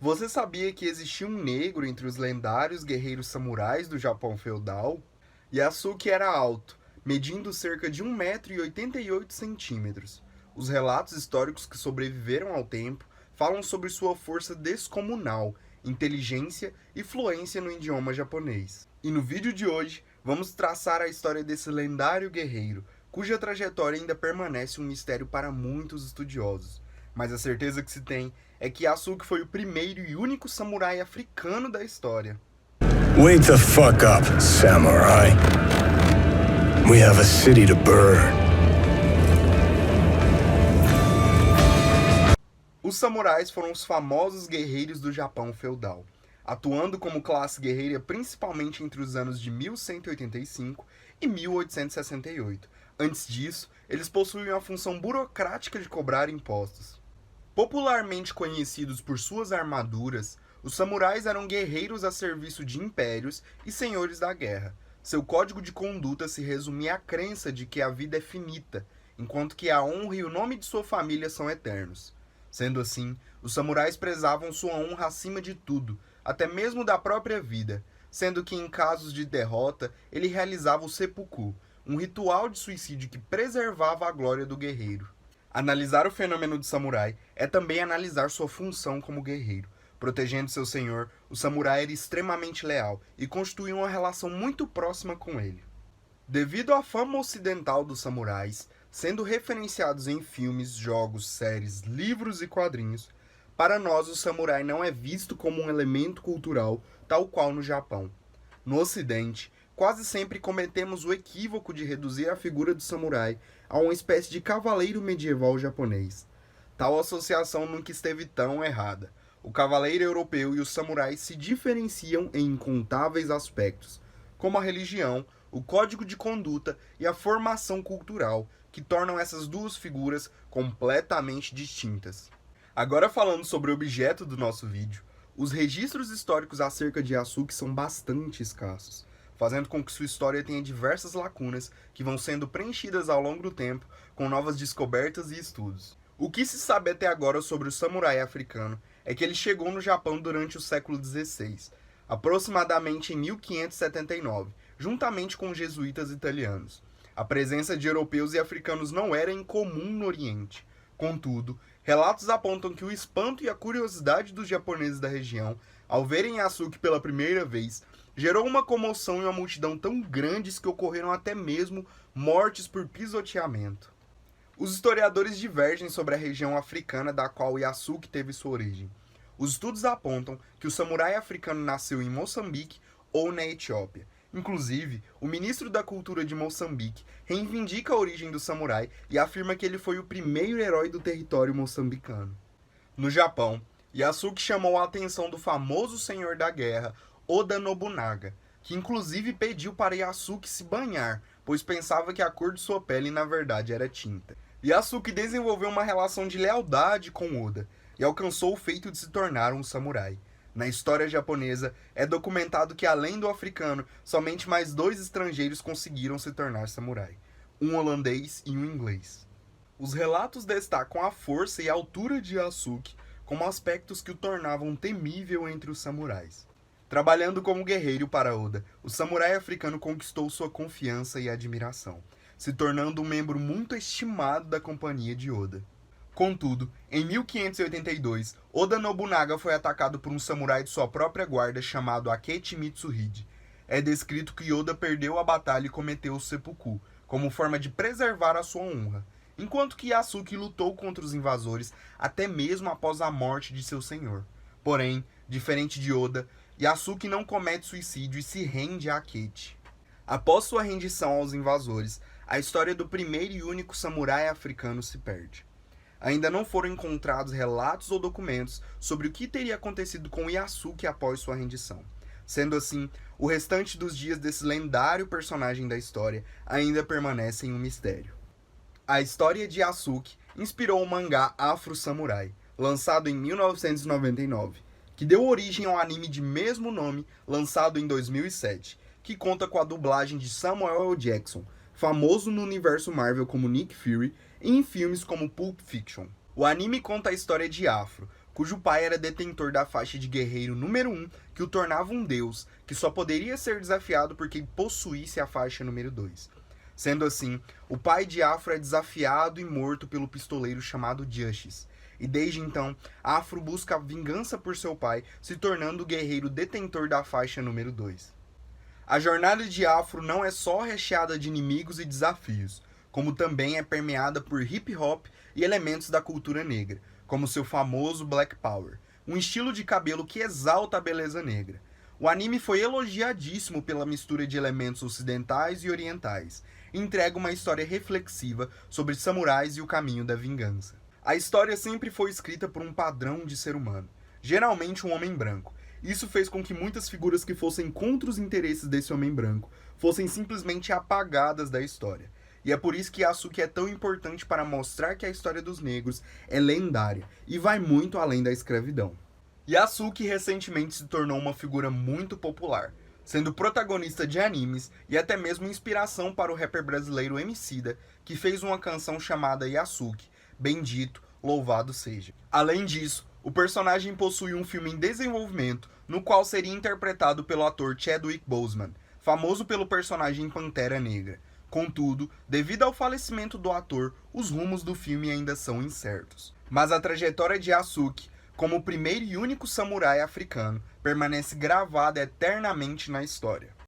Você sabia que existia um negro entre os lendários guerreiros samurais do Japão feudal? Yasuke era alto, medindo cerca de 1,88 m. Os relatos históricos que sobreviveram ao tempo falam sobre sua força descomunal, inteligência e fluência no idioma japonês. E no vídeo de hoje, vamos traçar a história desse lendário guerreiro, cuja trajetória ainda permanece um mistério para muitos estudiosos. Mas a certeza que se tem é que Yasuke foi o primeiro e único samurai africano da história. Wake the fuck up, samurai. We have a city to burn. Os samurais foram os famosos guerreiros do Japão feudal, atuando como classe guerreira principalmente entre os anos de 1185 e 1868. Antes disso, eles possuíam a função burocrática de cobrar impostos. Popularmente conhecidos por suas armaduras, os samurais eram guerreiros a serviço de impérios e senhores da guerra. Seu código de conduta se resumia à crença de que a vida é finita, enquanto que a honra e o nome de sua família são eternos. Sendo assim, os samurais prezavam sua honra acima de tudo, até mesmo da própria vida, sendo que em casos de derrota, ele realizava o seppuku, um ritual de suicídio que preservava a glória do guerreiro. Analisar o fenômeno do samurai é também analisar sua função como guerreiro. Protegendo seu senhor, o samurai era extremamente leal e constituía uma relação muito próxima com ele. Devido à fama ocidental dos samurais, sendo referenciados em filmes, jogos, séries, livros e quadrinhos, para nós o samurai não é visto como um elemento cultural tal qual no Japão. No Ocidente, quase sempre cometemos o equívoco de reduzir a figura do samurai a uma espécie de cavaleiro medieval japonês. Tal associação nunca esteve tão errada. O cavaleiro europeu e os samurais se diferenciam em incontáveis aspectos, como a religião, o código de conduta e a formação cultural, que tornam essas duas figuras completamente distintas. Agora falando sobre o objeto do nosso vídeo, os registros históricos acerca de Yasuke são bastante escassos, fazendo com que sua história tenha diversas lacunas que vão sendo preenchidas ao longo do tempo com novas descobertas e estudos. O que se sabe até agora sobre o samurai africano é que ele chegou no Japão durante o século XVI, aproximadamente em 1579, juntamente com jesuítas italianos. A presença de europeus e africanos não era incomum no Oriente. Contudo, relatos apontam que o espanto e a curiosidade dos japoneses da região, ao verem Yasuke pela primeira vez, gerou uma comoção e uma multidão tão grandes que ocorreram até mesmo mortes por pisoteamento. Os historiadores divergem sobre a região africana da qual Yasuke teve sua origem. Os estudos apontam que o samurai africano nasceu em Moçambique ou na Etiópia. Inclusive, o ministro da Cultura de Moçambique reivindica a origem do samurai e afirma que ele foi o primeiro herói do território moçambicano. No Japão, Yasuke chamou a atenção do famoso senhor da guerra, Oda Nobunaga, que inclusive pediu para Yasuke se banhar, pois pensava que a cor de sua pele na verdade era tinta. Yasuke desenvolveu uma relação de lealdade com Oda e alcançou o feito de se tornar um samurai. Na história japonesa, é documentado que além do africano, somente mais 2 estrangeiros conseguiram se tornar samurai, um holandês e um inglês. Os relatos destacam a força e a altura de Yasuke como aspectos que o tornavam temível entre os samurais. Trabalhando como guerreiro para Oda, o samurai africano conquistou sua confiança e admiração, se tornando um membro muito estimado da companhia de Oda. Contudo, em 1582, Oda Nobunaga foi atacado por um samurai de sua própria guarda chamado Akechi Mitsuhide. É descrito que Oda perdeu a batalha e cometeu o seppuku, como forma de preservar a sua honra, enquanto que Yasuke lutou contra os invasores até mesmo após a morte de seu senhor. Porém, diferente de Oda, Yasuke não comete suicídio e se rende a Akechi. Após sua rendição aos invasores, a história do primeiro e único samurai africano se perde. Ainda não foram encontrados relatos ou documentos sobre o que teria acontecido com Yasuke após sua rendição. Sendo assim, o restante dos dias desse lendário personagem da história ainda permanecem um mistério. A história de Yasuke inspirou o mangá Afro Samurai, lançado em 1999, que deu origem ao anime de mesmo nome, lançado em 2007, que conta com a dublagem de Samuel L. Jackson, famoso no universo Marvel como Nick Fury e em filmes como Pulp Fiction. O anime conta a história de Afro, cujo pai era detentor da faixa de guerreiro número 1, que o tornava um deus, que só poderia ser desafiado por quem possuísse a faixa número 2. Sendo assim, o pai de Afro é desafiado e morto pelo pistoleiro chamado Justice. E desde então, Afro busca vingança por seu pai, se tornando o guerreiro detentor da faixa número 2. A jornada de Afro não é só recheada de inimigos e desafios, como também é permeada por hip hop e elementos da cultura negra, como seu famoso Black Power, um estilo de cabelo que exalta a beleza negra. O anime foi elogiadíssimo pela mistura de elementos ocidentais e orientais, e entrega uma história reflexiva sobre samurais e o caminho da vingança. A história sempre foi escrita por um padrão de ser humano, geralmente um homem branco. Isso fez com que muitas figuras que fossem contra os interesses desse homem branco fossem simplesmente apagadas da história. E é por isso que Yasuki é tão importante para mostrar que a história dos negros é lendária e vai muito além da escravidão. Yasuki recentemente se tornou uma figura muito popular, sendo protagonista de animes e até mesmo inspiração para o rapper brasileiro Emicida, que fez uma canção chamada Yasuki, bendito, louvado seja. Além disso, o personagem possui um filme em desenvolvimento, no qual seria interpretado pelo ator Chadwick Boseman, famoso pelo personagem Pantera Negra. Contudo, devido ao falecimento do ator, os rumos do filme ainda são incertos. Mas a trajetória de Yasuki, como o primeiro e único samurai africano, permanece gravada eternamente na história.